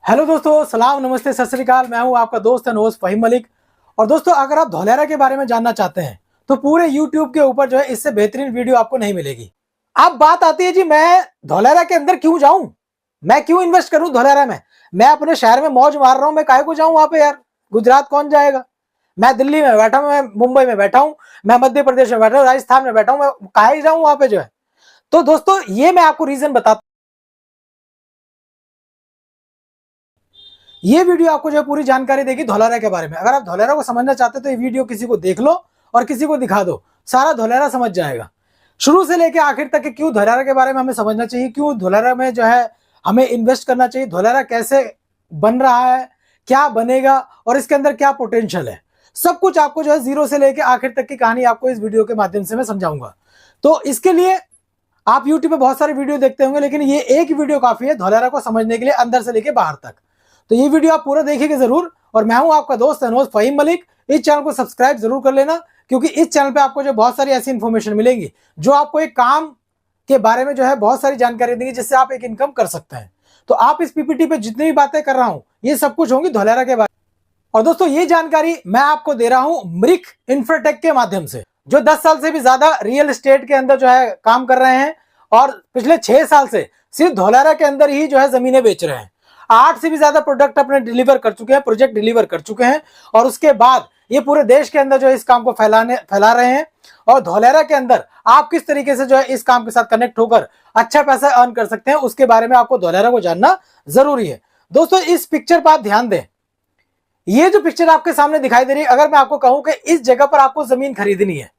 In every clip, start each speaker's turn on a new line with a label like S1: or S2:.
S1: Hello दोस्तों, सलाम, नमस्ते, सत श्री अकाल। मैं हूं आपका दोस्त अनोस फहीम मलिक। और दोस्तों, अगर आप धौलेरा के बारे में जानना चाहते हैं तो पूरे यूट्यूब के ऊपर जो है इससे बेहतरीन वीडियो आपको नहीं मिलेगी। अब बात आती है जी, मैं धौलेरा के अंदर क्यों जाऊं, मैं क्यों इन्वेस्ट करूं धौलेरा में। मैं अपने शहर में मौज मार रहा हूं, मैं काहे को जाऊं वहां पे यार। गुजरात कौन जाएगा। मैं दिल्ली में बैठा हूं, मैं मुंबई में बैठा हूं, मैं मध्य प्रदेश में बैठा हूं, राजस्थान में बैठा हूं, मैं काहे जाऊं वहां पे जो है। तो दोस्तों, ये मैं आपको रीजन बताता। ये वीडियो आपको जो है पूरी जानकारी देगी धौलेरा के बारे में। अगर आप धौलेरा को समझना चाहते हो तो ये वीडियो किसी को देख लो और किसी को दिखा दो, सारा धौलेरा समझ जाएगा। शुरू से लेकर आखिर तक कि क्यों धौलेरा के बारे में हमें समझना चाहिए, क्यों धौलेरा में जो है हमें इन्वेस्ट करना चाहिए, धौलेरा कैसे बन रहा है, क्या बनेगा और इसके अंदर क्या पोटेंशियल है। सब कुछ आपको जो है जीरो से लेकर आखिर तक की कहानी आपको इस वीडियो के माध्यम से मैं समझाऊंगा। तो इसके लिए आप यूट्यूब पे बहुत सारे वीडियो देखते होंगे, लेकिन ये एक वीडियो काफी है धौलेरा को समझने के लिए अंदर से लेकर बाहर तक। तो ये वीडियो आप पूरा देखिएगा जरूर। और मैं हूं आपका दोस्त अनोस फहीम मलिक। इस चैनल को सब्सक्राइब जरूर कर लेना, क्योंकि इस चैनल पे आपको जो बहुत सारी ऐसी इन्फॉर्मेशन मिलेंगी जो आपको एक काम के बारे में जो है बहुत सारी जानकारी देंगी, जिससे आप एक इनकम कर सकते हैं। तो आप इस पीपीटी पे जितनी भी बातें कर रहा हूं ये सब कुछ होंगी धौलेरा के बारे में। और दोस्तों, ये जानकारी मैं आपको दे रहा हूं मृक इंफ्राटेक के माध्यम से, जो 10 साल से भी ज्यादा रियल एस्टेट के अंदर जो है काम कर रहे हैं और पिछले 6 साल से सिर्फ धौलेरा के अंदर ही जो है जमीनें बेच रहे हैं। 8 से भी ज्यादा प्रोडक्ट अपने डिलीवर कर चुके हैं, प्रोजेक्ट डिलीवर कर चुके हैं। और उसके बाद ये पूरे देश के अंदर जो है इस काम को फैला रहे हैं। और धौलेरा के अंदर आप किस तरीके से जो है इस काम के साथ कनेक्ट होकर अच्छा पैसा अर्न कर सकते हैं, उसके बारे में आपको धौलेरा को जानना जरूरी है। दोस्तों, इस पिक्चर पर आप ध्यान दें। ये जो पिक्चर आपके सामने दिखाई दे रही है, अगर मैं आपको कहूं कि इस जगह पर आपको जमीन खरीदनी है,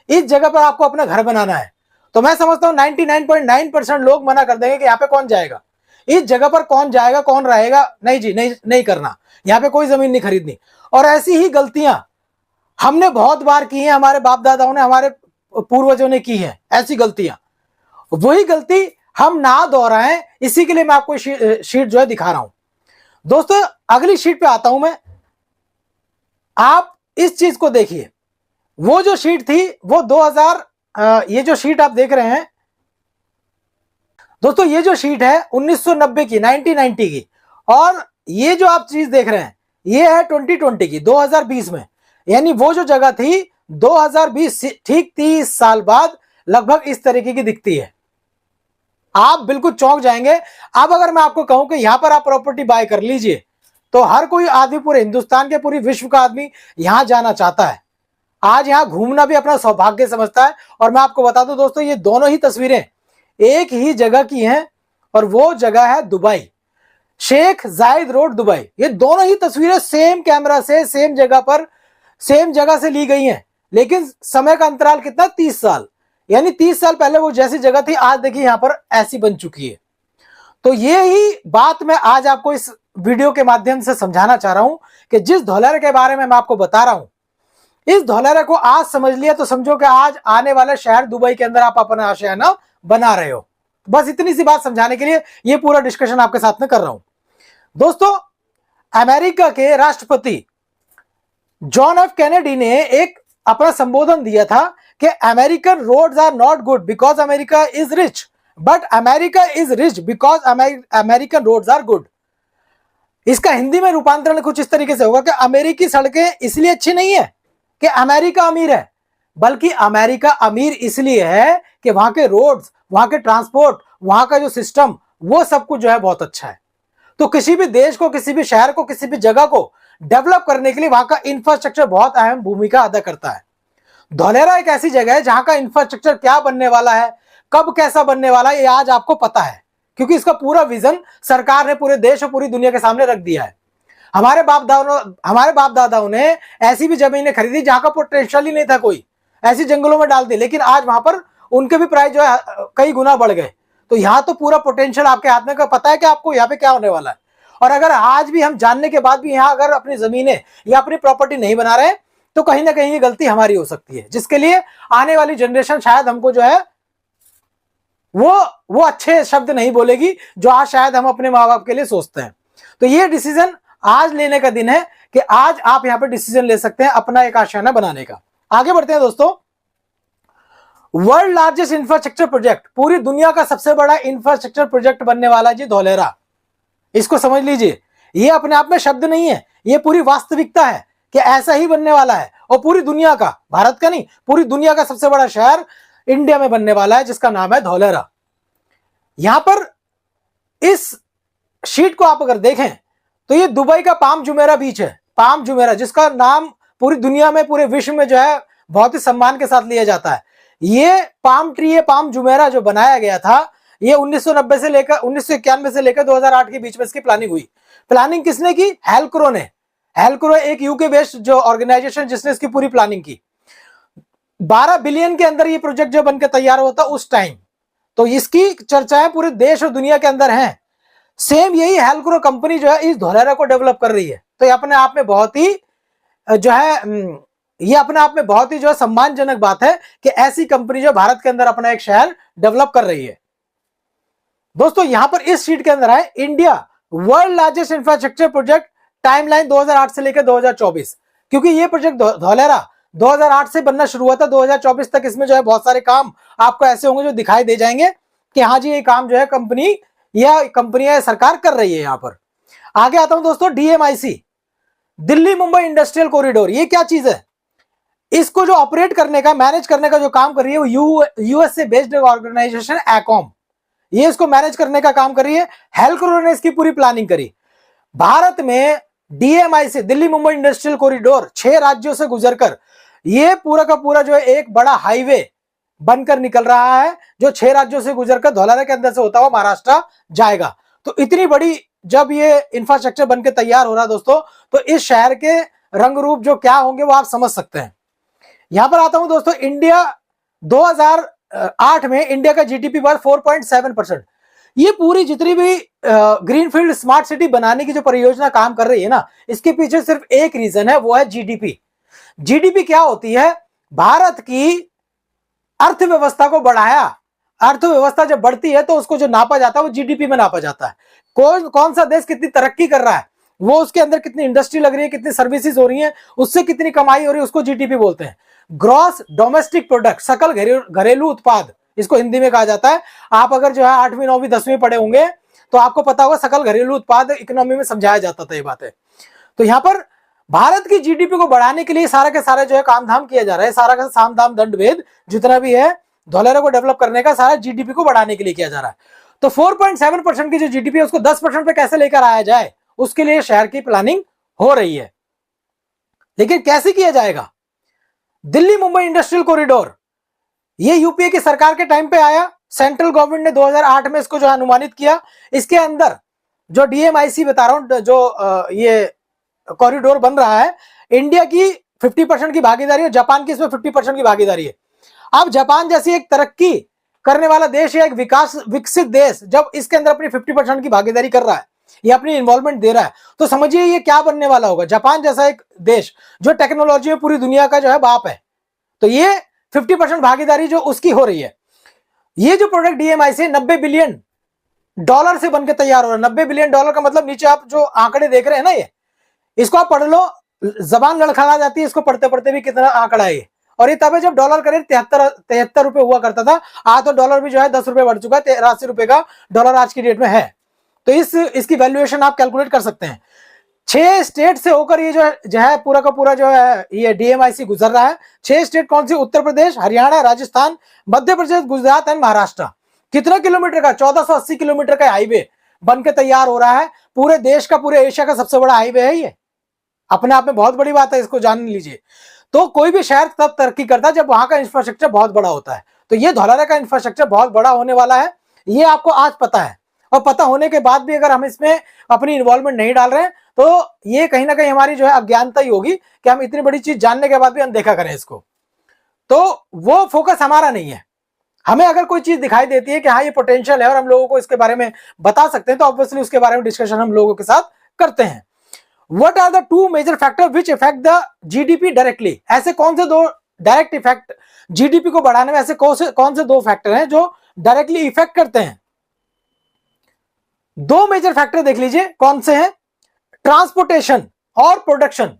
S1: इस जगह पर आपको अपना घर बनाना है, तो मैं समझता हूं 99.9% लोग मना कर देंगे कि यहाँ पे कौन जाएगा, इस जगह पर कौन जाएगा, कौन रहेगा, नहीं जी, नहीं करना, यहाँ पे कोई जमीन नहीं खरीदनी। और ऐसी ही गलतियां हमने बहुत बार की हैं, हमारे बाप दादाओं ने, हमारे पूर्वजों ने की हैं ऐसी गलतियां। वही गलती हम ना दोहराएं, इसी के लिए मैं आपको शीट जो है दिखा रहा हूं। दोस्तों, अगली शीट पे आता हूं मैं। आप इस चीज को देखिए। वो जो शीट थी वो 2000, ये जो शीट आप देख रहे हैं दोस्तों, ये जो शीट है 1990 की, 1990 की। और ये जो आप चीज देख रहे हैं ये है 2020 की, 2020 में। यानी वो जो जगह थी 2020 ठीक 30 साल बाद लगभग इस तरीके की दिखती है। आप बिल्कुल चौंक जाएंगे। अब अगर मैं आपको कहूं कि यहां पर आप प्रॉपर्टी बाय कर लीजिए, तो हर कोई आदमी, पूरे हिंदुस्तान के, पूरी विश्व का आदमी यहां जाना चाहता है। आज यहां घूमना भी अपना सौभाग्य समझता है। और मैं आपको बता दूं दोस्तों, ये दोनों ही तस्वीरें एक ही जगह की हैं, और वो जगह है दुबई, शेख जायद रोड दुबई। ये दोनों ही तस्वीरें सेम कैमरा से, सेम जगह पर, सेम जगह से ली गई हैं, लेकिन समय का अंतराल कितना, 30 साल। यानी 30 साल पहले वो जैसी जगह थी, आज देखिए यहां पर ऐसी बन चुकी है। तो ये ही बात मैं आज आपको इस वीडियो के माध्यम से समझाना चाह रहा हूं कि जिस धौलेरा के बारे में मैं आपको बता रहा हूं, इस धौलेरा को आज समझ लिया तो समझो कि आज आने वाले शहर दुबई के अंदर आप अपना आशियाना बना रहे हो। बस इतनी सी बात समझाने के लिए ये पूरा डिस्कशन आपके साथ में कर रहा हूं। दोस्तों, अमेरिका के राष्ट्रपति जॉन एफ कैनेडी ने एक अपना संबोधन दिया था कि American roads are not good because America is rich, but America is rich because American roads are good. इसका हिंदी में रूपांतरण कुछ इस तरीके से होगा कि अमेरिकी सड़कें इसलिए अच्छी नहीं है कि अमेरिका अमीर है, बल्कि अमेरिका अमीर इसलिए है कि वहां के रोड्स, वहां के ट्रांसपोर्ट, वहां का जो सिस्टम, वो सब कुछ जो है बहुत अच्छा है। तो किसी भी देश को, किसी भी शहर को, किसी भी जगह को डेवलप करने के लिए वहां का इंफ्रास्ट्रक्चर बहुत अहम भूमिका अदा करता है। धौलेरा एक ऐसी जगह है जहां का इंफ्रास्ट्रक्चर क्या बनने वाला है, कब कैसा बनने वाला है, ये आज आपको पता है, क्योंकि इसका पूरा विजन सरकार ने पूरे देश और पूरी दुनिया के सामने रख दिया है। हमारे बाप दादाओं ने ऐसी भी जमीनें खरीदी जहां का पोटेंशियल ही नहीं था, कोई ऐसी जंगलों में डाल दी, लेकिन आज वहां पर उनके भी प्राइस जो है कई गुना बढ़ गए। तो यहाँ तो पूरा पोटेंशियल आपके हाथ में, का पता है कि आपको यहाँ पे क्या होने वाला है। और अगर आज भी हम जानने के बाद भी यहाँ अगर अपनी जमीनें या अपनी प्रॉपर्टी नहीं बना रहे, तो कहीं ना कहीं ये गलती हमारी हो सकती है, जिसके लिए आने वाली जनरेशन शायद हमको जो है वो अच्छे शब्द नहीं बोलेगी जो आज शायद हम अपने माँ बाप के लिए सोचते हैं। तो ये डिसीजन आज लेने का दिन है कि आज आप यहाँ पे डिसीजन ले सकते हैं अपना एक आशियाना बनाने का। आगे बढ़ते हैं दोस्तों। वर्ल्ड लार्जेस्ट इंफ्रास्ट्रक्चर प्रोजेक्ट, पूरी दुनिया का सबसे बड़ा इंफ्रास्ट्रक्चर प्रोजेक्ट बनने वाला जी धौलेरा। इसको समझ लीजिए, ये अपने आप में शब्द नहीं है, ये पूरी वास्तविकता है कि ऐसा ही बनने वाला है। और पूरी दुनिया का, भारत का नहीं, पूरी दुनिया का सबसे बड़ा शहर इंडिया में बनने वाला है, जिसका नाम है धौलेरा। यहां पर इस शीट को आप अगर देखें तो ये दुबई का पाम जुमेरा बीच है, पाम जुमेरा, जिसका नाम पूरी दुनिया में, पूरे विश्व में जो है बहुत ही सम्मान के साथ लिया जाता है। ये पाम ट्री, ये पाम जुमेरा जो बनाया गया था, ये 1990 से लेकर 1991 से लेकर 2008 के बीच में इसकी प्लानिंग हुई। प्लानिंग किसने की? हेल्क्रो ने। हेल्क्रो एक यूके बेस्ड जो ऑर्गेनाइजेशन, जिसने इसकी पूरी प्लानिंग की। 12 बिलियन के अंदर ये प्रोजेक्ट जो बनकर तैयार होता उस टाइम, तो इसकी चर्चाएं पूरे देश और दुनिया के अंदर हैं। सेम यही हेल्क्रो कंपनी जो है इस धौलेरा को डेवलप कर रही है। तो ये अपने आप में बहुत ही जो है, ये अपने आप में बहुत ही जो है सम्मानजनक बात है कि ऐसी कंपनी जो भारत के अंदर अपना एक शहर डेवलप कर रही है। दोस्तों यहां पर इस शीट के अंदर है India world largest infrastructure project timeline 2008 से लेकर 2024, क्योंकि ये प्रोजेक्ट धौलेरा 2008 से बनना शुरू हुआ था। 2024 तक इसमें जो है बहुत सारे काम आपको ऐसे होंगे जो दिखाई दे जाएंगे कि हाँ जी ये काम जो है कंपनी या कंपनियां सरकार कर रही है। यहां पर आगे आता हूं दोस्तों, DMIC, Delhi Mumbai industrial corridor. ये क्या चीज है? इसको जो ऑपरेट करने का, मैनेज करने का जो काम कर रही है वो यूएसए बेस्ड ऑर्गेनाइजेशन एकॉम, ये इसको मैनेज करने का काम कर रही है। हेल्क्रो ने इसकी पूरी प्लानिंग करी। भारत में DMIC, Delhi Mumbai industrial corridor, 6 राज्यों से गुजरकर ये पूरा का पूरा जो है एक बड़ा हाईवे बनकर निकल रहा है, जो 6 राज्यों से गुजरकर धौलारा के अंदर से होता हुआ महाराष्ट्र जाएगा। तो इतनी बड़ी जब ये इंफ्रास्ट्रक्चर बनकर तैयार हो रहा है दोस्तों, तो इस शहर के रंग रूप जो क्या होंगे वो आप समझ सकते हैं। यहां पर आता हूं दोस्तों, इंडिया 2008 में इंडिया का जीडीपी बढ़ा 4.7%। ये पूरी जितनी भी ग्रीनफील्ड स्मार्ट सिटी बनाने की जो परियोजना काम कर रही है ना, इसके पीछे सिर्फ एक रीजन है, वो है जीडीपी। जीडीपी क्या होती है? भारत की अर्थव्यवस्था को बढ़ाया। अर्थव्यवस्था जब बढ़ती है तो उसको जो नापा जाता है वो जीडीपी में नापा जाता है। कौन सा देश कितनी तरक्की कर रहा है, वो उसके अंदर कितनी इंडस्ट्री लग रही है, कितनी सर्विसेज हो रही हैं, उससे कितनी कमाई हो रही है, उसको जीडीपी बोलते हैं। ग्रॉस डोमेस्टिक प्रोडक्ट, सकल घरेलू उत्पाद इसको हिंदी में कहा जाता है। आप अगर जो है 8वीं 9वीं 10वीं पढ़े होंगे तो आपको पता होगा सकल घरेलू उत्पाद इकोनॉमी में समझाया जाता था ये बातें। तो यहाँ पर भारत की जीडीपी को बढ़ाने के लिए सारा के सारा जो है काम धाम किया जा रहा है। सारा का साम दाम दंड भेद जितना भी है धौलेरा को डेवलप करने का, सारा जीडीपी को बढ़ाने के लिए किया जा रहा है। तो 4.7% की जो जीडीपी है उसको 10% पे कैसे लेकर आया जाए, उसके लिए शहर की प्लानिंग हो रही है। लेकिन कैसे किया जाएगा? दिल्ली मुंबई इंडस्ट्रियल कॉरिडोर, ये यूपीए की सरकार के टाइम पे आया। सेंट्रल गवर्नमेंट ने 2008 में इसको जो अनुमानित किया। इसके अंदर जो डीएमआईसी बता रहा हूं, जो ये कॉरिडोर बन रहा है, इंडिया की 50% की भागीदारी है, जापान की इसमें 50% की भागीदारी है। अब जापान जैसी एक तरक्की करने वाला देश या एक विकसित देश जब इसके अंदर अपनी 50% की भागीदारी कर रहा है, ये अपनी इन्वॉल्वमेंट दे रहा है, तो समझिए ये क्या बनने वाला होगा। जापान जैसा एक देश जो टेक्नोलॉजी में पूरी दुनिया का जो है बाप है, तो ये 50% भागीदारी जो उसकी हो रही है। ये जो प्रोडक्ट डीएमआईसी 90 बिलियन डॉलर से बनकर तैयार हो रहा है। 90 बिलियन डॉलर का मतलब नीचे आप जो आंकड़े देख रहे हैं ना, ये इसको आप पढ़ लो, जबान लड़खड़ा जाती है इसको पढ़ते पढ़ते भी कितना आंकड़ा है। और ये तब है जब डॉलर करीब 73 रुपए हुआ करता था। आज तो डॉलर भी जो है 10 रुपए बढ़ चुका है, 83 रुपए का डॉलर आज की डेट में है। तो इसकी वैल्यूएशन आप कैलकुलेट कर सकते हैं। 6 स्टेट से होकर ये जो है पूरा का पूरा जो है ये डीएमआईसी गुजर रहा है। 6 स्टेट कौन सी? उत्तर प्रदेश, हरियाणा, राजस्थान, मध्य प्रदेश, गुजरात एंड महाराष्ट्र। कितना किलोमीटर का? 1480 किलोमीटर का हाईवे बनकर तैयार हो रहा है। पूरे देश का, पूरे एशिया का सबसे बड़ा हाईवे है ये। अपने आप में बहुत बड़ी बात है, इसको जान लीजिए। तो कोई भी शहर तब तरक्की करता है जब वहां का इंफ्रास्ट्रक्चर बहुत बड़ा होता है। तो ये धौलारा का इंफ्रास्ट्रक्चर बहुत बड़ा होने वाला है, ये आपको आज पता है। और पता होने के बाद भी अगर हम इसमें अपनी इन्वॉल्वमेंट नहीं डाल रहे हैं तो ये कहीं ना कहीं हमारी जो है अज्ञानता ही होगी कि हम इतनी बड़ी चीज जानने के बाद भी अनदेखा करें इसको। तो वो फोकस हमारा नहीं है। हमें अगर कोई चीज दिखाई देती है कि हाँ ये पोटेंशियल है और हम लोगों को इसके बारे में बता सकते हैं, तो ऑब्वियसली उसके बारे में डिस्कशन हम लोगों के साथ करते हैं। What are the 2 major factors which affect the GDP directly? ऐसे कौन से 2 डायरेक्ट इफेक्ट जीडीपी को बढ़ाने में, ऐसे कौन से 2 फैक्टर हैं जो डायरेक्टली इफेक्ट करते हैं? 2 मेजर फैक्टर देख लीजिए कौन से हैं। ट्रांसपोर्टेशन और प्रोडक्शन।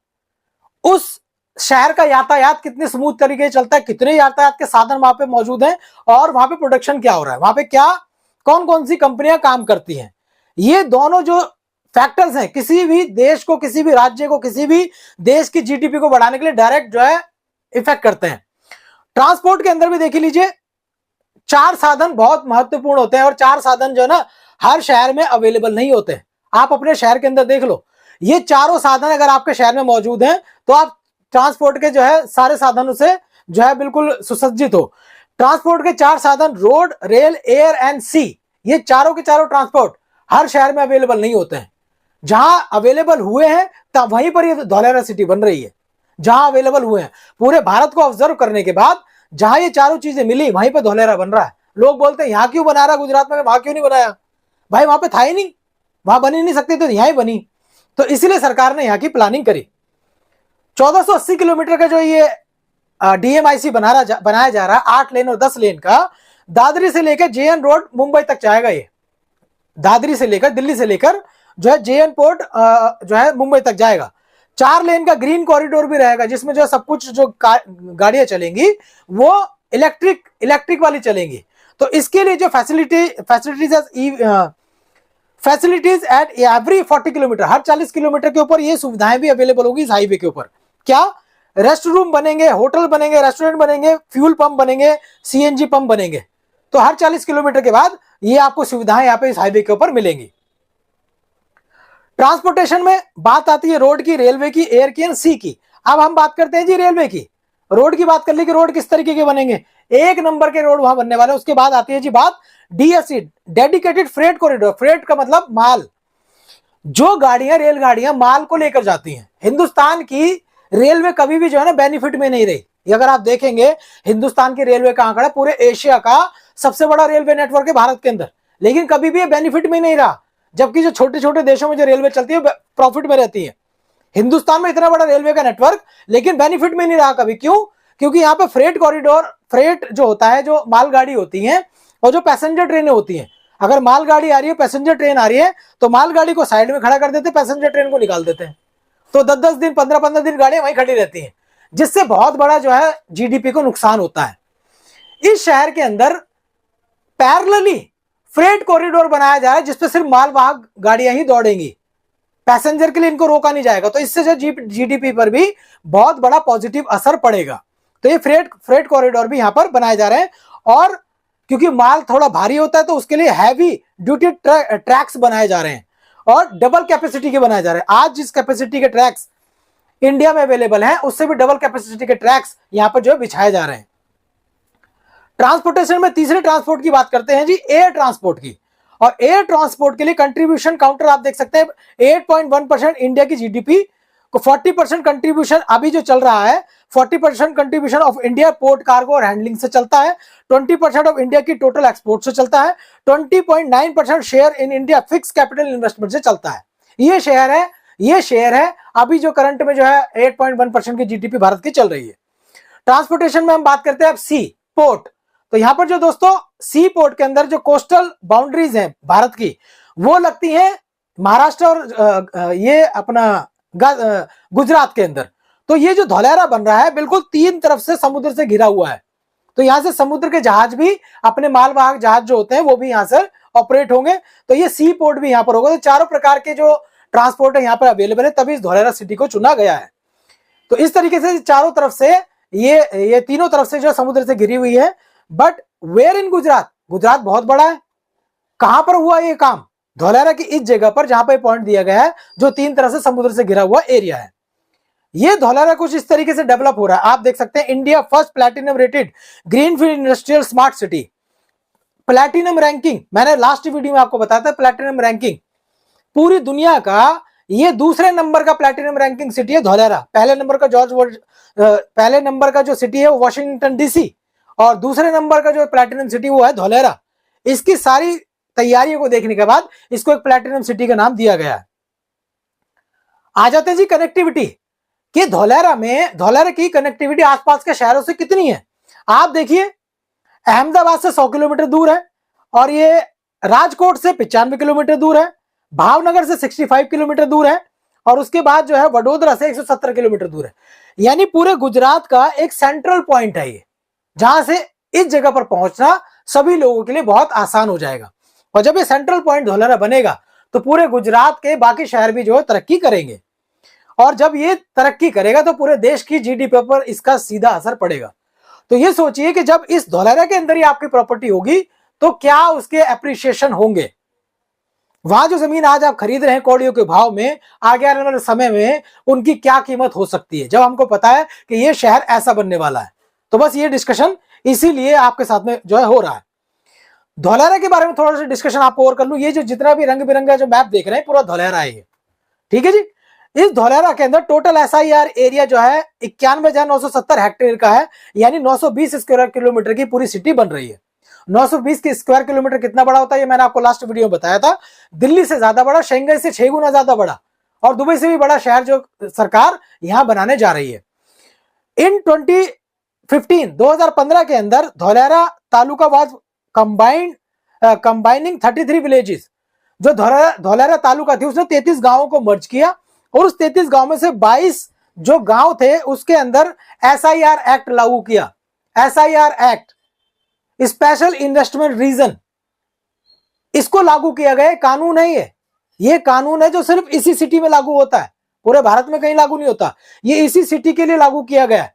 S1: उस शहर का यातायात कितने स्मूथ तरीके से चलता है, कितने यातायात के साधन वहां पे मौजूद हैं, और वहां पे प्रोडक्शन क्या हो रहा है, वहां पे क्या कौन कौन सी कंपनियां काम करती हैं। ये दोनों जो फैक्टर्स हैं किसी भी देश को, किसी भी राज्य को, किसी भी देश की जीडीपी को बढ़ाने के लिए डायरेक्ट जो है इफेक्ट करते हैं। ट्रांसपोर्ट के अंदर भी देख लीजिए, 4 साधन बहुत महत्वपूर्ण होते हैं और 4 साधन जो है ना हर शहर में अवेलेबल नहीं होते। आप अपने शहर के अंदर देख लो, ये चारों साधन अगर आपके शहर में मौजूद हैं तो आप ट्रांसपोर्ट के जो है सारे साधनों से जो है बिल्कुल सुसज्जित हो। ट्रांसपोर्ट के 4 साधन रोड, रेल, एयर एंड सी, ये चारों के चारों ट्रांसपोर्ट हर शहर में अवेलेबल नहीं होते हैं। जहां अवेलेबल हुए हैं तब वहीं पर ये धौलेरा सिटी बन रही है। जहां अवेलेबल हुए हैं, पूरे भारत को ऑब्जर्व करने के बाद जहां ये चारों चीजें मिली वहीं पर धौलेरा बन रहा है। लोग बोलते हैं यहां क्यों बना रहा गुजरात में, वहां क्यों नहीं बनाया? भाई वहां पे था ही नहीं, वहां बन ही नहीं सकती तो यहां ही बनी। तो इसलिए सरकार ने यहां की प्लानिंग करी। 1480 किलोमीटर का जो ये डीएमआईसी बनाया जा रहा है, 8 लेन और 10 लेन का, दादरी से लेकर जेएन रोड मुंबई तक जाएगा। ये दादरी से लेकर, दिल्ली से लेकर जो है जेएन पोर्ट जो है मुंबई तक जाएगा। 4 लेन का ग्रीन कॉरिडोर भी रहेगा जिसमें जो सब कुछ जो गाड़ियां चलेंगी वो इलेक्ट्रिक वाली चलेंगी। तो इसके लिए जो facilities at every 40 kilometre, her 40 kilometre के ऊपर ये सुविधाएं भी अवेलेबल होगी इस हाईवे के ऊपर। क्या? रेस्ट रूम बनेंगे, होटल बनेंगे, रेस्टोरेंट बनेंगे, फ्यूल पंप बनेंगे, सीएनजी पंप बनेंगे। तो हर 40 किलोमीटर के बाद ये आपको सुविधाएं यहाँ पे इस हाईवे के ऊपर मिलेंगी। ट्रांसपोर्टेशन में बात आती है रोड की, रेलवे की, एयर की एंड सी की। अब हम बात करते हैं जी रेलवे की। रोड की बात कर ली कि रोड किस तरीके के बनेंगे, 1 नंबर के रोड वहां बनने वाले। उसके बाद आती है जी बात DSC, dedicated freight corridor. Freight का मतलब माल, जो गाड़ियां, रेलगाड़ियां माल को लेकर जाती हैं। हिंदुस्तान की रेलवे कभी भी जो है ना बेनिफिट में नहीं रही। अगर आप देखेंगे हिंदुस्तान की रेलवे का आंकड़ा पूरे एशिया का सबसे बड़ा रेलवे नेटवर्क है भारत के अंदर, लेकिन कभी भी ये बेनिफिट में नहीं रहा। जबकि जो छोटे छोटे देशों में जो रेलवे चलती है प्रॉफिट में रहती है। हिंदुस्तान में इतना बड़ा रेलवे का नेटवर्क लेकिन बेनिफिट में नहीं रहा कभी। क्यों? क्योंकि यहाँ पे फ्रेट कॉरिडोर, फ्रेट जो होता है, जो मालगाड़ी होती है और जो पैसेंजर ट्रेनें होती हैं, अगर मालगाड़ी आ रही है, पैसेंजर ट्रेन आ रही है, तो मालगाड़ी को साइड में खड़ा कर देते, पैसेंजर ट्रेन को निकाल देते हैं। तो 10-10 दिन, 15-15 दिन गाड़ियां वहीं खड़ी रहती हैं, जिससे बहुत बड़ा जो है जीडीपी को नुकसान होता है। इस शहर के अंदर पैरेलली फ्रेट कॉरिडोर बनाया जा रहा है जिसपे सिर्फ मालवाहक गाड़ियां ही दौड़ेंगी, पैसेंजर के लिए इनको रोका नहीं जाएगा। तो इससे जो जीडीपी पर भी बहुत बड़ा पॉजिटिव असर पड़ेगा। तो ये फ्रेट कॉरिडोर भी यहां पर बनाए जा रहे हैं। और क्योंकि माल थोड़ा भारी होता है तो उसके लिए हैवी ड्यूटी ट्रैक्स बनाए जा रहे हैं और डबल कैपेसिटी के बनाए जा रहे हैं। आज जिस कैपेसिटी के ट्रैक्स इंडिया में अवेलेबल हैं उससे भी डबल कैपेसिटी के ट्रैक्स यहां पर जो बिछाए जा रहे हैं। ट्रांसपोर्टेशन में तीसरे ट्रांसपोर्ट की बात करते हैं जी, एयर ट्रांसपोर्ट की। और एयर ट्रांसपोर्ट के लिए कंट्रीब्यूशन काउंटर आप देख सकते हैं 8.1% इंडिया की जीडीपी को 40% कंट्रीब्यूशन अभी जो चल रहा है, 40% contribution of India port cargo और हैंडलिंग से चलता है, 20% ऑफ इंडिया की टोटल एक्सपोर्ट से चलता है, 20.9% share in India fix capital investment से चलता है। ये शेयर है अभी जो करंट में जो है 8.1% की जीडीपी भारत की चल रही है। ट्रांसपोर्टेशन में हम बात करते हैं अब सी पोर्ट। तो यहां पर जो दोस्तों सी पोर्ट के अंदर जो कोस्टल बाउंड्रीज हैं भारत की, वो लगती हैं महाराष्ट्र और ये अपना गुजरात के अंदर। तो ये जो धौलेरा बन रहा है बिल्कुल 3 तरफ से समुद्र से घिरा हुआ है। तो यहां से समुद्र के जहाज भी, अपने मालवाहक जहाज जो होते हैं वो भी यहां से ऑपरेट होंगे। तो ये सी पोर्ट भी यहां पर होगा। तो चारों प्रकार के जो ट्रांसपोर्ट है यहां पर अवेलेबल है, तभी इस धौलेरा सिटी को चुना गया है। तो इस तरीके से चारों तरफ से ये तीनों तरफ से जो समुद्र से घिरी हुई है। बट वेयर इन गुजरात, गुजरात बहुत बड़ा है। कहां पर हुआ ये काम? धौलेरा की इस जगह पर जहां पर पॉइंट दिया गया है, जो 3 तरफ से समुद्र से घिरा हुआ एरिया है। ये धौलेरा कुछ इस तरीके से डेवलप हो रहा है। आप देख सकते हैं India first platinum rated greenfield industrial smart city. Platinum ranking, मैंने लास्ट वीडियो में आपको बताया था, प्लैटिनम रैंकिंग पूरी दुनिया का ये दूसरे नंबर का प्लैटिनम रैंकिंग सिटी है धौलेरा। पहले नंबर का जो सिटी है वो वॉशिंगटन डीसी, और दूसरे नंबर का जो प्लैटिनम सिटी वो है धौलेरा। इसकी सारी तैयारियों को देखने के बाद इसको एक प्लैटिनम सिटी का नाम दिया गया है। आ जाते हैं जी कनेक्टिविटी कि धौलेरा की कनेक्टिविटी आसपास के शहरों से कितनी है। आप देखिए, अहमदाबाद से 100 किलोमीटर दूर है, और ये राजकोट से 95 किलोमीटर दूर है, भावनगर से 65 किलोमीटर दूर है, और उसके बाद जो है वडोदरा से 170 किलोमीटर दूर है। यानी पूरे गुजरात का एक सेंट्रल पॉइंट है ये, जहां से इस जगह पर पहुंचना सभी लोगों के लिए बहुत आसान हो जाएगा। और जब ये सेंट्रल पॉइंट धौलेरा बनेगा तो पूरे गुजरात के बाकी शहर भी जो है तरक्की करेंगे, और जब ये तरक्की करेगा तो पूरे देश की जीडीपी पर इसका सीधा असर पड़ेगा। तो ये सोचिए कि जब इस धौलेरा के अंदर ही आपकी प्रॉपर्टी होगी तो क्या उसके एप्रिसिएशन होंगे। वहां जो जमीन आज आप खरीद रहे हैं कौड़ियों के भाव में, आगे आने वाले समय में उनकी क्या कीमत हो सकती है, जब हमको पता है कि ये शहर ऐसा बनने वाला है। तो बस ये डिस्कशन इसीलिए आपके साथ में जो है हो रहा है। धौलेरा के बारे में थोड़ा सा डिस्कशन आपको और कर लूं। ये जो जितना भी रंग बिरंगा जो मैप देख रहे हैं पूरा धौलेरा है ये, ठीक है जी। इस धौलेरा के अंदर टोटल एसआईआर एरिया जो है 91,970 हेक्टेयर का है, यानी 920 स्क्वायर किलोमीटर की पूरी सिटी बन रही है। 920 के स्क्वायर किलोमीटर कितना बड़ा होता है ये मैंने आपको लास्ट वीडियो में बताया था। दिल्ली से ज्यादा बड़ा, शंघाई से 6 गुना ज्यादा बड़ा, और दुबई से भी बड़ा शहर जो सरकार यहां बनाने जा रही है। इन 2015 के अंदर Dholera taluka was combining 33 villages. जो धौलेरा तालुका थी उसने 33 गांवों को मर्ज किया, और उस 33 गांव में से 22 जो गांव थे उसके अंदर एसआईआर एक्ट लागू किया। SIR act, special investment reason, इसको लागू किया गया। कानून है ये कानून है जो सिर्फ इसी सिटी में लागू होता है, पूरे भारत में कहीं लागू नहीं होता, ये इसी सिटी के लिए लागू किया गया है।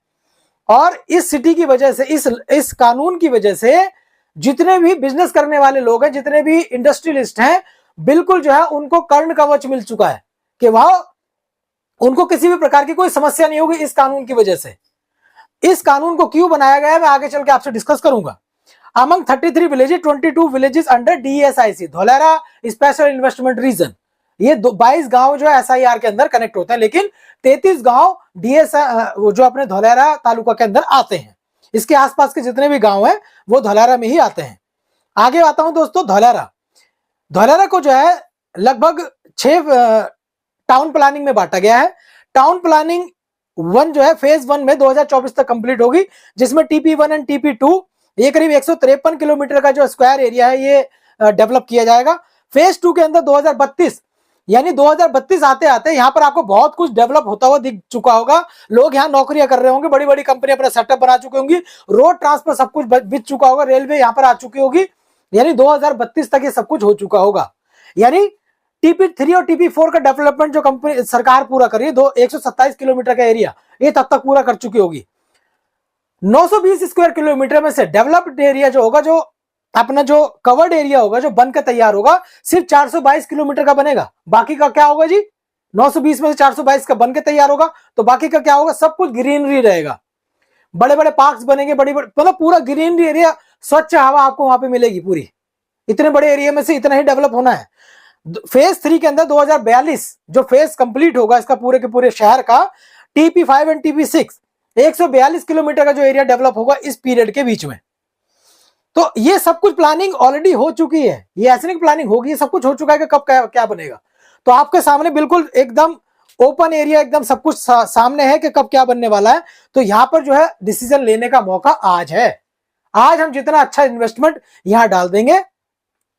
S1: और इस सिटी की वजह से, इस कानून की वजह से जितने भी बिजनेस करने वाले लोग हैं, जितने भी इंडस्ट्रियलिस्ट हैं, बिल्कुल जो है उनको कर्ण कवच मिल चुका है कि वह उनको किसी भी प्रकार की कोई समस्या नहीं होगी इस कानून की वजह से। इस कानून को क्यों बनाया गया है मैं आगे चल के आपसे डिस्कस करूंगा। Among 33 villages, 22 villages under DSIC, Dholera special investment region. ये 22 गांव जो है एसआईआर के अंदर कनेक्ट होते हैं, लेकिन 33 गांव डीएस जो अपने धौलेरा तालुका के अंदर आते हैं। इसके आसपास के जितने भी गांव हैं वो धौलेरा में ही आते हैं। आगे आता हूं दोस्तों, धौलेरा को जो है लगभग 6 टाउन प्लानिंग में बांटा गया है। टाउन प्लानिंग 1 जो है फेज 1 में 2024 तक कंप्लीट होगी, जिसमें TP1 एंड TP2 ये करीब 153 किलोमीटर का जो स्क्वायर एरिया है ये डेवलप किया जाएगा। फेज 2 के अंदर 2032, यानी 2032 आते आते यहाँ पर आपको बहुत कुछ डेवलप होता हुआ दिख चुका होगा। लोग यहाँ नौकरियां कर रहे होंगे, बड़ी बड़ी कंपनी अपना सेटअप बना चुकी होंगी, रोड ट्रांसपोर्ट सब कुछ बिक चुका होगा, रेलवे यहाँ पर आ चुकी होगी, यानी 2032 तक ये सब कुछ हो चुका होगा। यानी TP3 और TP4 का डेवलपमेंट जो कंपनी सरकार पूरा कर रही है, 127 किलोमीटर का एरिया ये तब तक पूरा कर चुकी होगी। 920 स्क्वायर किलोमीटर में से डेवलप्ड एरिया जो होगा, जो अपना जो कवर्ड एरिया होगा, जो बनकर तैयार होगा, सिर्फ 422 किलोमीटर का बनेगा। बाकी का क्या होगा जी? 920 में से 422 का बनकर तैयार होगा, तो बाकी का क्या होगा? सब कुछ ग्रीनरी रहेगा, बड़े बड़े पार्क्स बनेंगे, बड़ी बड़ी, मतलब पूरा ग्रीनरी एरिया, स्वच्छ हवा आपको वहां पे मिलेगी पूरी। इतने बड़े एरिया में से इतना ही डेवलप होना है। फेज 3 के अंदर 2042 जो फेज कंप्लीट होगा इसका पूरे के पूरे शहर का, TP5 एंड TP6 142 किलोमीटर का जो एरिया डेवलप होगा इस पीरियड के बीच में। तो ये सब कुछ प्लानिंग ऑलरेडी हो चुकी है, ये ऐसे नहीं प्लानिंग होगी, ये सब कुछ हो चुका है कि कब क्या बनेगा। तो आपके सामने बिल्कुल एकदम ओपन एरिया, एकदम सब कुछ सामने है कि कब क्या बनने वाला है। तो यहां पर जो है डिसीजन लेने का मौका आज है। आज हम जितना अच्छा इन्वेस्टमेंट यहां डाल देंगे,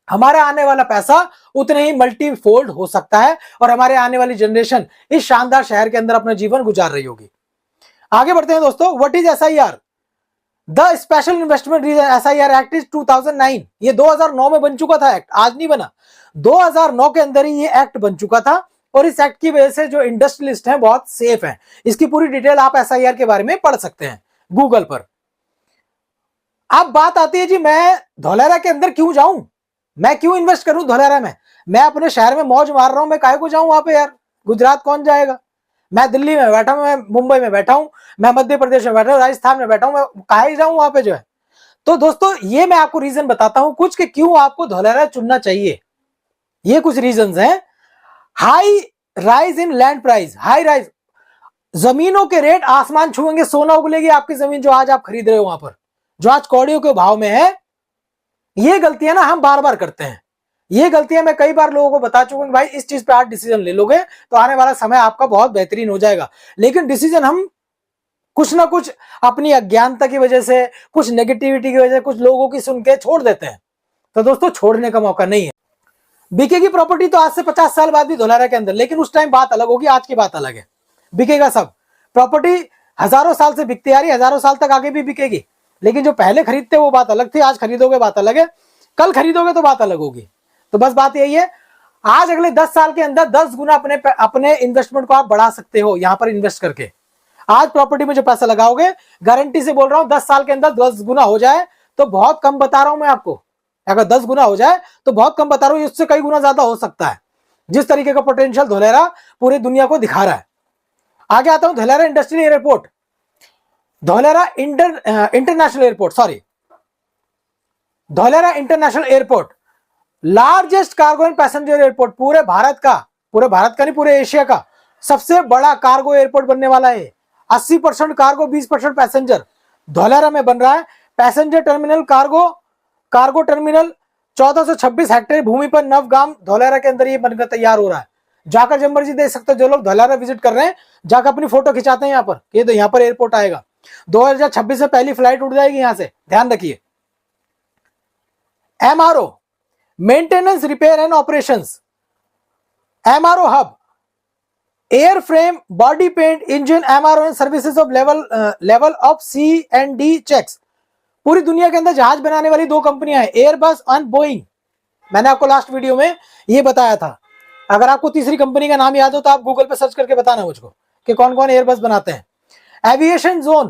S1: हमारा आने वाला पैसा उतने ही मल्टीफोल्ड हो सकता है, और हमारे आने वाली जनरेशन इस शानदार शहर के अंदर अपना जीवन गुजार रही होगी। आगे बढ़ते हैं दोस्तों। What is SIR? The special investment reason SIR act is 2009। ये 2009 में बन चुका था एक्ट, आज नहीं बना। 2009 के अंदर ही ये एक्ट बन चुका था, और इस एक्ट की वजह से जो इंडस्ट्रियलिस्ट हैं बहुत सेफ हैं। इसकी पूरी डिटेल आप एसआईआर के बारे में पढ़ सकते हैं गूगल पर। अब बात आती है जी, मैं धौलेरा के अंदर क्यों जाऊं, मैं क्यों इन्वेस्ट करूं धौलेरा में? मैं अपने शहर में मौज मार रहा हूं, मैं काहे को जाऊं वहां पे यार? गुजरात कौन जाएगा? मैं दिल्ली में बैठा हूं, मैं मुंबई में बैठा हूं, मैं मध्य प्रदेश में बैठा हूं, राजस्थान में बैठा हूं, मैं काहे जाऊं वहां पे जो है? तो दोस्तों ये मैं आपको रीजन बताता हूं कुछ कि क्यों आपको धौलेरा चुनना चाहिए। ये कुछ रीजंस हैं। High rise in land price, high rise, जमीनों के रेट आसमान छुएंगे, सोना उगलेगी आपकी जमीन जो आज आप खरीद रहे हो वहां पर, जो आज कौड़ियों के भाव में है। ये गलतियां ना हम बार बार करते हैं, ये गलतियां मैं कई बार लोगों को बता चुका हूं, भाई इस चीज पे आज डिसीजन ले लोगे तो आने वाला समय आपका बहुत बेहतरीन हो जाएगा। लेकिन डिसीजन हम कुछ ना कुछ अपनी अज्ञानता की वजह से, कुछ नेगेटिविटी की वजह से, कुछ लोगों की सुन के छोड़ देते हैं। तो दोस्तों छोड़ने का मौका नहीं है। बिकेगी प्रॉपर्टी तो आज से 50 साल बाद भी धौलेरा के अंदर, लेकिन उस टाइम बात अलग होगी, आज की बात अलग है। बिकेगा सब, प्रॉपर्टी हजारों साल से बिकती आ रही, हजारों साल तक आगे भी बिकेगी। लेकिन जो पहले खरीदते वो बात अलग थी, आज खरीदोगे बात अलग है, कल खरीदोगे तो बात अलग होगी। तो बस बात यही है, आज अगले 10 साल के अंदर 10 गुना अपने इन्वेस्टमेंट को आप बढ़ा सकते हो यहां पर इन्वेस्ट करके। आज प्रॉपर्टी में जो पैसा लगाओगे, गारंटी से बोल रहा हूं 10 साल के अंदर 10 गुना हो जाए तो बहुत कम बता रहा हूं मैं आपको। अगर 10 गुना हो जाए तो बहुत कम बता रहा हूं, इससे कई गुना ज्यादा हो सकता है। जिस तरीके का पोटेंशियल धोलेरा पूरी दुनिया को दिखा रहा है। आगे आता हूं, Dholera industrial airport, Dholera international airport, sorry, Dholera international airport largest cargo and passenger airport पूरे भारत का नहीं, पूरे एशिया का सबसे बड़ा कार्गो एयरपोर्ट बनने वाला है। 80% कार्गो, 20% पैसेंजर धोलेरा में बन रहा है। Passenger terminal, cargo terminal, 1426 hectare भूमि पर नवगाम धोलेरा के अंदर ये बनकर तैयार हो रहा है। जाकर जब मर्जी देख सकते हो, जो लोग धोलेरा विजिट कर रहे हैं जाकर अपनी फोटो खिंचाते हैं यहाँ पर, ये तो यहाँ पर एयरपोर्ट आएगा। 2026 से पहली फ्लाइट उड़ जाएगी यहां से, ध्यान रखिए। MRO, maintenance, repair and operations, MRO hub, airframe, body paint, engine, MRO and services of level of C&D checks. पूरी दुनिया के अंदर जहाज बनाने वाली 2 कंपनियां हैं, एयरबस एंड बोइंग। मैंने आपको लास्ट वीडियो में ये बताया था। अगर आपको तीसरी कंपनी का नाम याद हो तो आप गूगल पे सर्च करके बताना मुझको कि कौन कौन एयरबस बनाते हैं। एविएशन जोन,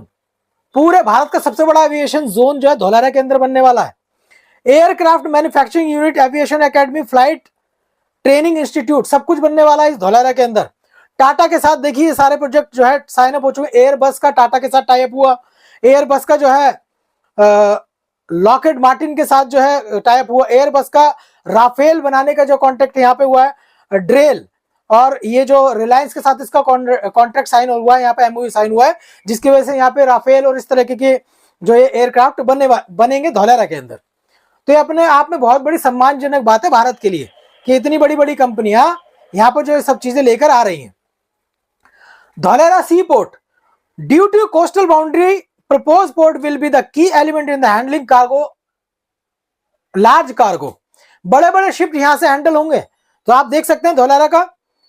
S1: पूरे भारत का सबसे बड़ा एविएशन जोन जो है धोलेरा के अंदर बनने वाला है। Aircraft manufacturing unit, aviation academy, flight training institute, सब कुछ बनने वाला है इस धोलेरा के अंदर। टाटा के साथ देखिए सारे प्रोजेक्ट जो है साइन अप हो चुके। एयरबस का टाटा के साथ टाई अप हुआ, एयरबस का जो है लॉकहेड मार्टिन के साथ जो है टाई अप हुआ, एयरबस का राफेल बनाने का जो कॉन्ट्रैक्ट यहाँ पे हुआ है ड्रेल, और ये जो रिलायंस के साथ इसका कॉन्ट्रैक्ट साइन हुआ है, यहाँ पे MOU साइन हुआ है, जिसकी वजह से यहाँ पे राफेल और इस तरह के जो ये एयरक्राफ्ट बनेंगे धोलेरा के अंदर। तो ये अपने आप में बहुत बड़ी सम्मानजनक बात है भारत के लिए कि इतनी बड़ी बड़ी कंपनियां यहाँ पर जो सब चीजें लेकर आ रही हैं। Dholera sea port, due to coastal boundary proposed port will be the key element in the handling cargo, large cargo। बड़े बड़े शिप यहां से हैंडल होंगे। तो आप देख सकते हैं धोलेरा का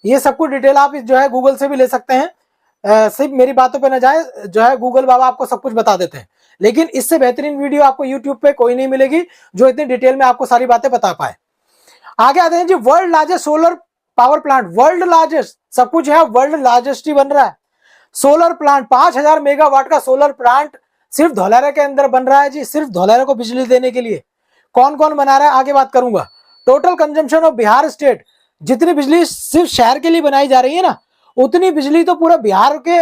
S1: ये सब कुछ डिटेल आप जो है गूगल से भी ले सकते हैं। सिर्फ मेरी बातों पे न जाए, जो है गूगल बाबा आपको सब कुछ बता देते हैं, लेकिन इससे बेहतरीन वीडियो आपको यूट्यूब पे कोई नहीं मिलेगी जो इतनी डिटेल में आपको सारी बातें बता पाए। आगे आते हैं जी, world largest solar power plant, world largest, सब कुछ है वर्ल्ड लार्जेस्ट ही बन रहा है। सोलर प्लांट, 5000 मेगावाट का सोलर प्लांट सिर्फ धोलेरा के अंदर बन रहा है जी, सिर्फ धोलेरा को बिजली देने के लिए। कौन कौन बना रहा है आगे बात करूंगा। Total consumption of Bihar state, जितनी बिजली सिर्फ शहर के लिए बनाई जा रही है ना, उतनी बिजली तो पूरा बिहार के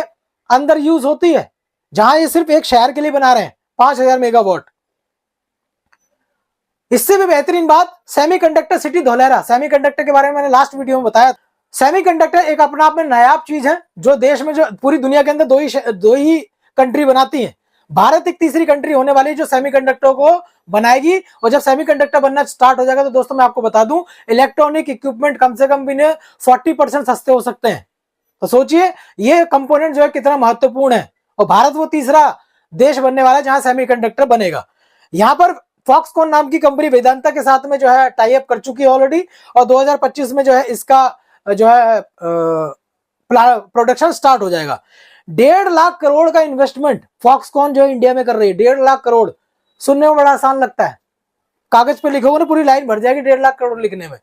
S1: अंदर यूज होती है, जहां ये सिर्फ एक शहर के लिए बना रहे हैं 5000 मेगावाट। इससे भी बेहतरीन बात, सेमीकंडक्टर सिटी धोलेरा। सेमीकंडक्टर के बारे में मैंने लास्ट वीडियो में बताया। सेमीकंडक्टर एक अपना आप में नायाब चीज है, जो देश में, जो पूरी दुनिया के अंदर दो ही कंट्री बनाती हैं। भारत एक तीसरी कंट्री होने वाली है जो सेमीकंडक्टर को बनाएगी। और जब सेमीकंडक्टर बनना स्टार्ट हो जाएगा तो दोस्तों मैं आपको बता दूं, इलेक्ट्रॉनिक इक्विपमेंट कम से कम भी 40% सस्ते हो सकते हैं। तो सोचिए ये कंपोनेंट जो है कितना महत्वपूर्ण है, और भारत वो तीसरा देश बनने वाला है जहां सेमीकंडक्टर बनेगा। यहाँ पर फॉक्सकॉन नाम की कंपनी वेदांता के साथ में जो है टाई अप कर चुकी है ऑलरेडी, और 2025 में जो है इसका जो है प्रोडक्शन स्टार्ट हो जाएगा। 1.5 लाख करोड़ का इन्वेस्टमेंट फॉक्सकॉन जो है इंडिया में कर रही है। 1.5 लाख करोड़ सुनने में बड़ा आसान लगता है, कागज पे लिखोगे ना पूरी लाइन भर जाएगी 1.5 लाख करोड़ लिखने में।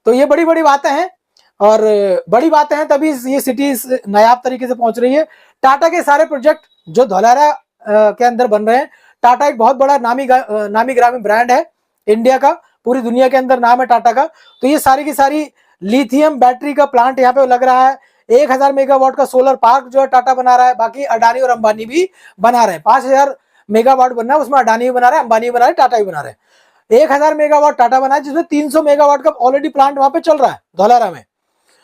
S1: तो ये बड़ी बड़ी बातें हैं, और बड़ी बातें हैं तभी ये सिटी नायाब तरीके से पहुंच रही है। टाटा के सारे प्रोजेक्ट जो धोलेरा के अंदर बन रहे हैं, टाटा एक बहुत बड़ा नामी ग्रामी ब्रांड है इंडिया का, पूरी दुनिया के अंदर नाम है टाटा का। तो ये सारी की सारी लिथियम बैटरी का प्लांट यहाँ पे लग रहा है। 1000 मेगावाट का सोलर पार्क जो है टाटा बना रहा है, बाकी अडानी और अंबानी भी बना रहे हैं। 5000 मेगावाट बनना है, उसमें अडानी भी बना रहा है, अंबानी भी बना रहे हैं, टाटा भी बना रहे हैं। 1000 मेगावाट टाटा बना है, जिसमें 300 मेगावाट का ऑलरेडी प्लांट वहां पे चल रहा है धोलेरा में।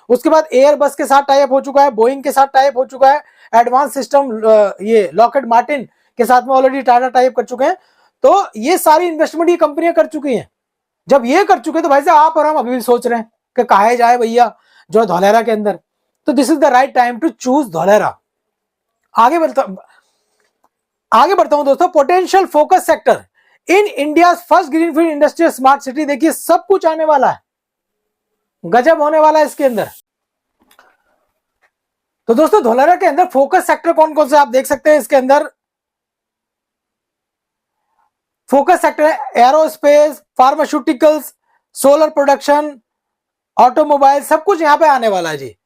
S1: उसके बाद एयरबस के साथ टाई अप हो चुका है, बोइंग के साथ टाई अप हो चुका है, एडवांस सिस्टम ये लॉकहेड मार्टिन के साथ में ऑलरेडी टाटा टाई अप कर चुके हैं। तो ये सारी इन्वेस्टमेंट ये कंपनियां कर चुकी हैं। जब ये कर चुके तो भाई साहब आप और हम अभी भी सोच रहे हैं कि कहा जाए भैया जो धोलेरा के अंदर, तो this is the right time to choose Dholera. आगे बढ़ता हूं दोस्तों, potential focus sector in India first greenfield industrial smart city. देखिए सब कुछ आने वाला है, गजब होने वाला है इसके अंदर। तो दोस्तों धोलेरा के अंदर फोकस सेक्टर कौन कौन से आप देख सकते हैं। इसके अंदर फोकस सेक्टर है aerospace, pharmaceuticals, solar production, automobile, सब कुछ यहाँ पे आने वाला है जी।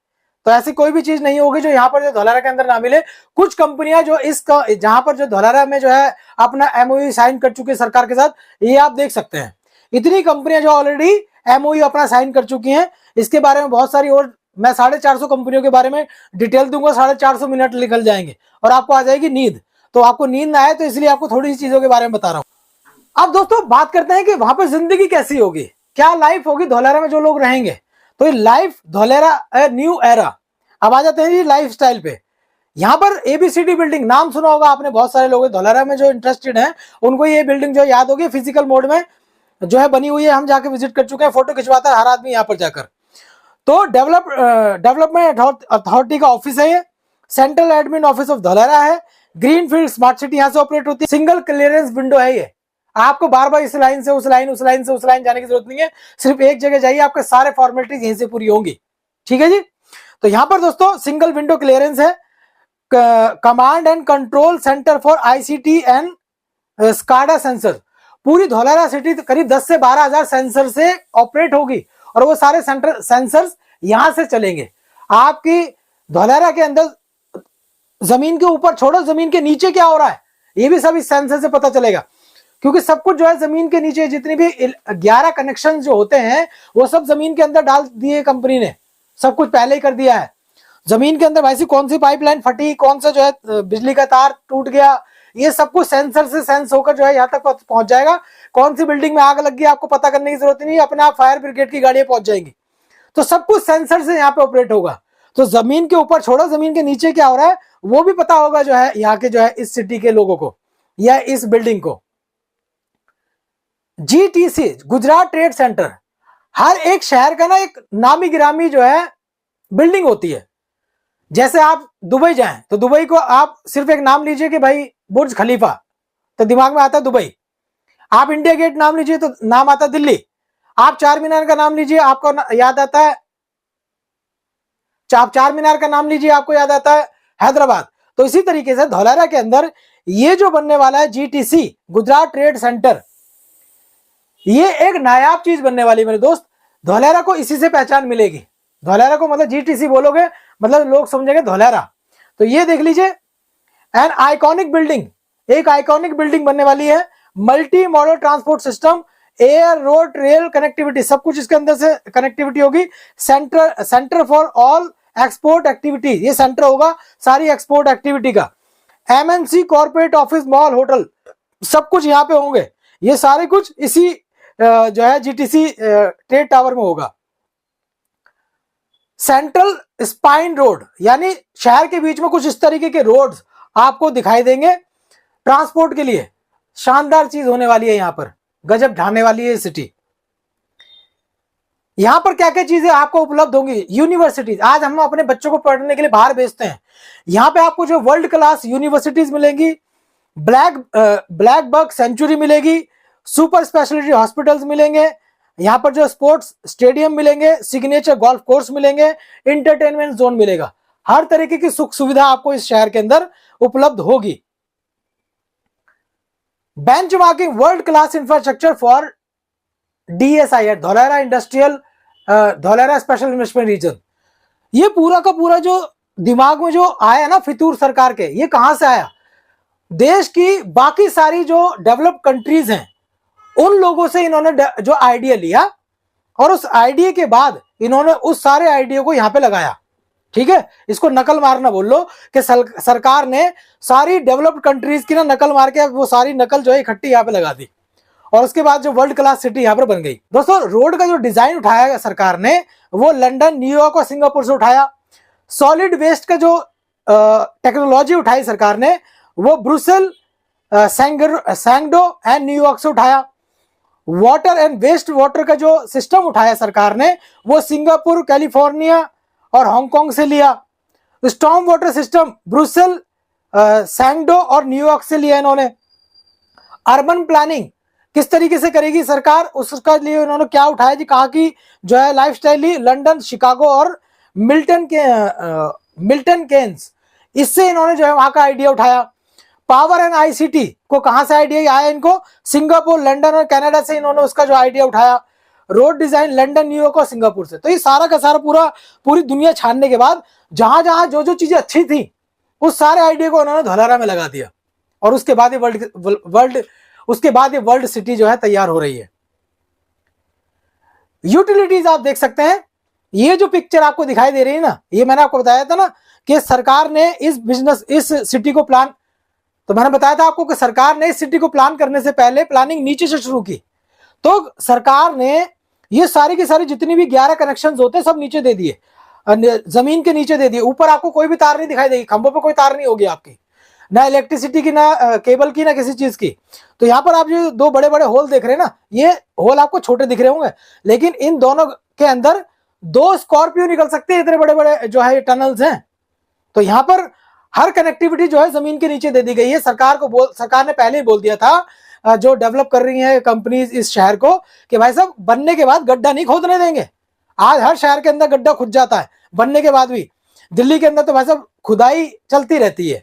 S1: तो ऐसी कोई भी चीज नहीं होगी जो यहाँ पर जो धौलारा के अंदर ना मिले। कुछ कंपनियां जो इसका जहां पर जो धौलारा में जो है अपना एमओयू साइन कर चुकी है सरकार के साथ, ये आप देख सकते हैं। इतनी कंपनियां जो ऑलरेडी एमओयू अपना साइन कर चुकी हैं। इसके बारे में बहुत सारी और मैं 450 कंपनियों के बारे में डिटेल दूंगा, 450 मिनट निकल जाएंगे और आपको आ जाएगी नींद। तो आपको नींद ना आए तो इसलिए आपको थोड़ी सी चीजों के बारे में बता रहा हूं। अब दोस्तों बात करते हैं कि वहां पर जिंदगी कैसी होगी, क्या लाइफ होगी धौलारा में जो लोग रहेंगे। तो ये लाइफ धौलारा न्यू एरा। अब आ जाते हैं जी लाइफ स्टाइल पे। यहाँ पर एबीसीडी बिल्डिंग नाम सुना होगा आपने, बहुत सारे लोग धौलारा में जो इंटरेस्टेड हैं उनको ये बिल्डिंग जो याद होगी, फिजिकल मोड में जो है बनी हुई है। हम जाके विजिट कर चुके हैं, फोटो खिंचवाता है हर आदमी यहाँ पर जाकर। तो डेवलपमेंट अथॉरिटी का ऑफिस है ये। सेंट्रल एडमिन ऑफिस ऑफ धौलारा है। ग्रीनफील्ड स्मार्ट सिटी यहाँ से ऑपरेट होती है। सिंगल क्लियरेंस विंडो है ये। आपको बार बार इस लाइन से उस लाइन, उस लाइन से उस लाइन जाने की जरूरत नहीं है, सिर्फ एक जगह जाइए, आपके सारे फॉर्मेलिटीज यहीं से पूरी होंगी। ठीक है जी। तो यहाँ पर दोस्तों सिंगल विंडो क्लियरेंस है। Command and control centre for ICT and SCADA sensor. पूरी धौलारा सिटी करीब 10 से 12 हजार सेंसर से ऑपरेट होगी और वो सारे सेंसर्स यहां से चलेंगे। आपकी धौलारा के अंदर जमीन के ऊपर छोड़ो, जमीन के नीचे क्या हो रहा है ये भी सब इस सेंसर से पता चलेगा, क्योंकि सब कुछ जो है जमीन के नीचे जितनी भी 11 कनेक्शन जो होते हैं वो सब जमीन के अंदर डाल दिए कंपनी ने, सब कुछ पहले ही कर दिया है। जमीन के अंदर वैसी कौन सी पाइपलाइन फटी, कौन सा जो है बिजली का तार टूट गया, ये सब कुछ सेंसर से सेंस होकर जो है यहाँ तक पहुंच जाएगा। कौन सी बिल्डिंग में आग लग गई आपको पता करने की जरूरत नहीं, अपने आप फायर ब्रिगेड की गाड़ियां पहुंच जाएंगी। तो सब कुछ सेंसर से यहाँ पे ऑपरेट होगा। तो जमीन के ऊपर छोड़ो, जमीन के नीचे क्या हो रहा है वो भी पता होगा जो है यहाँ के जो है इस सिटी के लोगों को या इस बिल्डिंग को। जीटीसी गुजरात ट्रेड सेंटर, हर एक शहर का ना एक नामी गिरामी जो है बिल्डिंग होती है। जैसे आप दुबई जाएं तो दुबई को आप सिर्फ एक नाम लीजिए कि भाई बुर्ज खलीफा, तो दिमाग में आता है दुबई। आप इंडिया गेट नाम लीजिए तो नाम आता है दिल्ली। आप चार मीनार का नाम लीजिए आपको याद आता है, आप चार मीनार का नाम लीजिए आपको याद आता है हैदराबाद। तो इसी तरीके से धौलारा के अंदर ये जो बनने वाला है जीटीसी गुजरात ट्रेड सेंटर, ये एक नायाब चीज बनने वाली है मेरे दोस्त। धौलारा को इसी से पहचान मिलेगी। धौलारा को मतलब जीटीसी बोलोगे मतलब लोग समझेंगे धौलारा। तो ये देख लीजिए एन आइकॉनिक बिल्डिंग, एक आइकॉनिक बिल्डिंग बनने वाली है। Multi modal transport system, air road rail connectivity, सब कुछ इसके अंदर से कनेक्टिविटी होगी। Centre for all export activity, ये सेंटर होगा सारी एक्सपोर्ट एक्टिविटी का। MNC corporate office mall hotel सब कुछ यहाँ पे होंगे। ये सारे कुछ इसी जो है जीटीसी ट्रेड टावर में होगा। सेंट्रल स्पाइन रोड, यानी शहर के बीच में कुछ इस तरीके के रोड्स आपको दिखाई देंगे ट्रांसपोर्ट के लिए। शानदार चीज होने वाली है यहाँ पर, गजब ढाने वाली है सिटी। यहां पर क्या क्या चीजें आपको उपलब्ध होंगी। यूनिवर्सिटीज, आज हम अपने बच्चों को पढ़ने के लिए बाहर भेजते हैं, यहाँ पे आपको जो वर्ल्ड क्लास यूनिवर्सिटीज मिलेंगी, ब्लैक बक सेंचुरी मिलेगी, सुपर स्पेशलिटी हॉस्पिटल्स मिलेंगे, यहाँ पर जो स्पोर्ट्स स्टेडियम मिलेंगे, सिग्नेचर गोल्फ कोर्स मिलेंगे, इंटरटेनमेंट जोन मिलेगा। हर तरीके की सुख सुविधा आपको इस शहर के अंदर उपलब्ध होगी। Benchmarking world class infrastructure for DSI, Dholera industrial Dholera special investment region. ये पूरा का पूरा जो दिमाग में जो आया ना फितूर सरकार के, ये कहां से आया? देश की बाकी सारी जो डेवलप्ड कंट्रीज हैं उन लोगों से इन्होंने जो आइडिया लिया और उस आइडिया के बाद इन्होंने उस सारे आइडिया को यहां पे लगाया। ठीक है, इसको नकल मारना बोल लो कि सरकार ने सारी डेवलप्ड कंट्रीज की ना नकल मार के वो सारी नकल जो है इकट्ठी यहाँ पे लगा दी और उसके बाद जो वर्ल्ड क्लास सिटी यहाँ पर बन गई। दोस्तों रोड का जो डिजाइन उठाया सरकार ने वो लंदन, न्यूयॉर्क और सिंगापुर से उठाया। सॉलिड वेस्ट का जो टेक्नोलॉजी उठाई सरकार ने वो ब्रुसेल, सैंगडो एंड न्यूयॉर्क से उठाया। वाटर एंड वेस्ट वाटर का जो सिस्टम उठाया सरकार ने वो सिंगापुर, कैलिफोर्निया और हांगकांग से लिया। स्टॉर्म वाटर सिस्टम ब्रुसेल, सैंगडो और न्यूयॉर्क से लिया इन्होंने। अर्बन प्लानिंग किस तरीके से करेगी सरकार, उसका लिए उन्होंने क्या उठाया जी, कहाँ की जो है लाइफस्टाइल ली, लंदन, शिकागो और मिल्टन केन्स, इससे इन्होंने जो है वहां का आइडिया उठाया। पावर एंड आईसीटी को कहां से आइडिया आया इनको, सिंगापुर, लंदन और कनाडा से इन्होंने उसका जो आइडिया उठाया। रोड डिजाइन लंदन, न्यूयॉर्क और सिंगापुर से। तो ये सारा का सारा पूरी दुनिया छानने के बाद जहां जहां जो जो चीजें अच्छी थी उस सारे आइडिया को उन्होंने धौलारा में लगा दिया, और उसके बाद ये वर्ल्ड सिटी जो है तैयार हो रही है। यूटिलिटीज आप देख सकते हैं, ये जो पिक्चर आपको दिखाई दे रही है ना, ये मैंने आपको बताया था ना कि सरकार ने इस सिटी को प्लान, तो मैंने बताया था आपको कि सरकार ने इस सिटी को प्लान करने से पहले प्लानिंग नीचे से शुरू की। तो सरकार ने ये सारी की सारी जितनी भी 11 कनेक्शंस होते हैं सब नीचे दे दिए, जमीन के नीचे दे दिए। ऊपर आपको कोई भी तार नहीं दिखाई देगी, खंभों पे कोई तार नहीं होगी आपकी, ना इलेक्ट्रिसिटी की, ना केबल की, ना किसी चीज की। तो यहाँ पर आप जो दो बड़े बड़े होल देख रहे हैं ना, ये होल आपको छोटे दिख रहे होंगे, लेकिन इन दोनों के अंदर 2 स्कॉर्पियो निकल सकते हैं, इतने बड़े बड़े जो है टनल्स हैं। तो यहाँ पर हर कनेक्टिविटी जो है जमीन के नीचे दे दी गई है। सरकार ने पहले ही बोल दिया था जो डेवलप कर रही है कंपनीज इस शहर को, कि भाई साहब बनने के बाद गड्ढा नहीं खोदने देंगे। आज हर शहर के अंदर गड्ढा खुद जाता है बनने के बाद भी। दिल्ली के अंदर तो भाई साहब खुदाई चलती रहती है,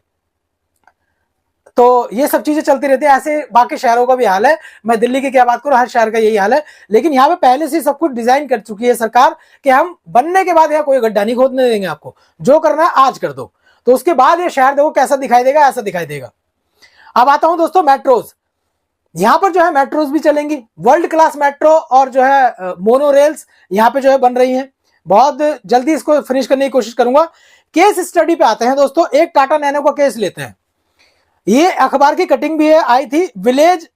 S1: तो ये सब चीजें चलती रहती है। ऐसे बाकी शहरों का भी हाल है, मैं दिल्ली की क्या बात करूं, हर शहर का यही हाल है। लेकिन यहाँ पे पहले से सब कुछ डिजाइन कर चुकी है सरकार कि हम बनने के बाद यहाँ कोई गड्ढा नहीं खोदने देंगे, आपको जो करना है आज कर दो। तो उसके बाद ये शहर देखो कैसा दिखाई देगा, ऐसा दिखाई देगा। अब आता हूं दोस्तों मेट्रोज। यहाँ पर जो है मेट्रोज भी चलेंगी, वर्ल्ड क्लास मेट्रो और जो है मोनो रेल्स यहाँ पे जो है बन रही हैं। बहुत जल्दी इसको फिनिश करने की कोशिश करूंगा। केस स्टडी पे आते हैं दोस्तों, एक टाटा नैनो का केस लेते हैं। ये अखबार की कटिंग भी है, आई थी, विलेज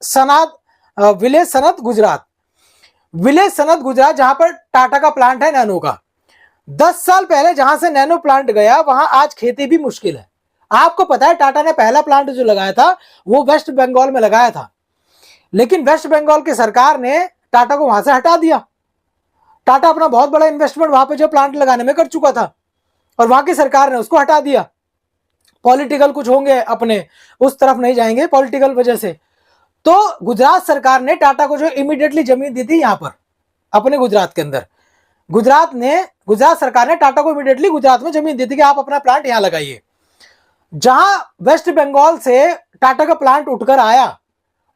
S1: सनत गुजरात, जहां पर टाटा का प्लांट है नैनो का। 10 साल पहले जहां से नैनो प्लांट गया वहां आज खेती भी मुश्किल है। आपको पता है टाटा ने पहला प्लांट जो लगाया था वो वेस्ट बंगाल में लगाया था, लेकिन वेस्ट बंगाल की सरकार ने टाटा को वहां से हटा दिया। टाटा अपना बहुत बड़ा इन्वेस्टमेंट वहां पे जो प्लांट लगाने में कर चुका था, और वहां की सरकार ने उसको हटा दिया। पॉलिटिकल कुछ होंगे अपने, उस तरफ नहीं जाएंगे पॉलिटिकल वजह से। तो गुजरात सरकार ने टाटा को जो इमीडिएटली जमीन दी थी यहां पर अपने गुजरात के अंदर, गुजरात सरकार ने टाटा को इमीडिएटली गुजरात में जमीन दी थी कि आप अपना प्लांट यहां लगाइए। जहां वेस्ट बंगाल से टाटा का प्लांट उठकर आया,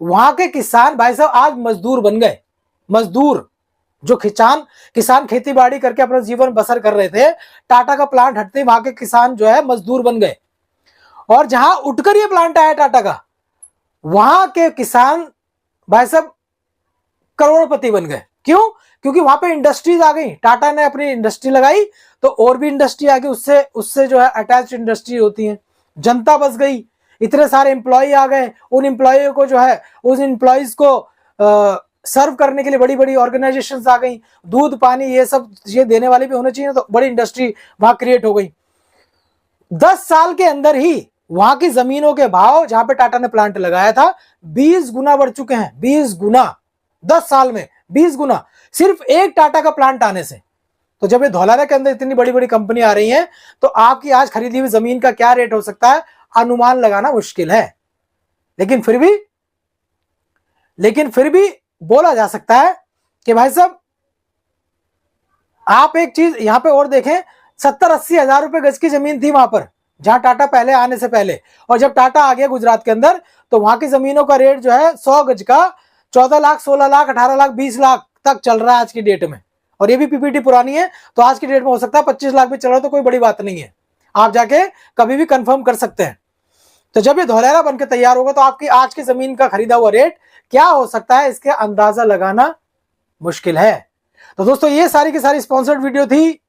S1: वहां के किसान भाई साहब आज मजदूर बन गए। मजदूर जो किसान खेती बाड़ी करके अपना जीवन बसर कर रहे थे, टाटा का प्लांट हटते वहां के किसान जो है मजदूर बन गए। और जहां उठकर ये प्लांट आया टाटा का, वहां के किसान भाई साहब करोड़पति बन गए। क्यों? क्योंकि वहां पे इंडस्ट्रीज आ गई, टाटा ने अपनी इंडस्ट्री लगाई तो और भी इंडस्ट्री आ गई, उससे जो है अटैच्ड इंडस्ट्री होती है। जनता बस गई, इतने सारे एम्प्लॉय आ गए। उन एम्प्लॉय को जो है उस एम्प्लॉयज को सर्व करने के लिए बड़ी बड़ी ऑर्गेनाइजेशंस आ गई, दूध पानी ये सब ये देने वाली भी होनी चाहिए, तो बड़ी इंडस्ट्री वहां क्रिएट हो गई। 10 साल के अंदर ही वहां की जमीनों के भाव जहां पे टाटा ने प्लांट लगाया था 20 गुना बढ़ चुके हैं। 20 गुना 10 साल में, 20 गुना सिर्फ एक टाटा का प्लांट आने से। तो जब ये धौलारा के अंदर इतनी बड़ी बड़ी कंपनी आ रही हैं, तो आपकी आज खरीदी हुई जमीन का क्या रेट हो सकता है अनुमान लगाना मुश्किल है। लेकिन फिर भी बोला जा सकता है कि भाई साहब आप एक चीज यहां पे और देखें, 70-80 हजार रुपए गज की जमीन थी वहां पर जहां टाटा पहले आने से पहले, और जब टाटा आ गया गुजरात के अंदर तो वहां की जमीनों का रेट जो है 100 गज का 14 लाख, 16 लाख, 18 लाख, 20 लाख तक चल रहा है आज की डेट में। और ये भी पीपीटी पुरानी है, तो आज की डेट में हो सकता है 25 लाख भी चल रहा है, तो कोई बड़ी बात नहीं है, आप जाके कभी भी कंफर्म कर सकते हैं। तो जब ये धौलारा बनकर तैयार होगा तो आपकी आज की जमीन का खरीदा हुआ रेट क्या हो सकता है इसके अंदाजा लगाना मुश्किल है। तो दोस्तों ये सारी की सारी स्पॉन्सर्ड वीडियो थी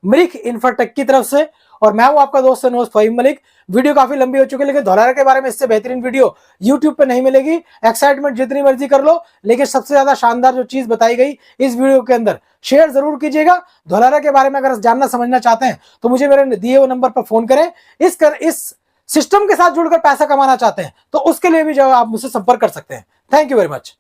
S1: मलिक इंफ्राटेक की तरफ से, और मैं हूं आपका दोस्त फहीम मलिक। वीडियो काफी लंबी हो चुकी है, लेकिन धौलारा के बारे में इससे बेहतरीन वीडियो YouTube पे नहीं मिलेगी। एक्साइटमेंट जितनी मर्जी कर लो, लेकिन सबसे ज्यादा शानदार जो चीज बताई गई इस वीडियो के अंदर शेयर जरूर कीजिएगा। धौलारा के बारे में अगर जानना समझना चाहते हैं तो मुझे मेरे दिए हुए नंबर पर फोन करें। इस सिस्टम के साथ जुड़कर पैसा कमाना चाहते हैं तो उसके लिए भी जो आप मुझसे संपर्क कर सकते हैं। Thank you very much.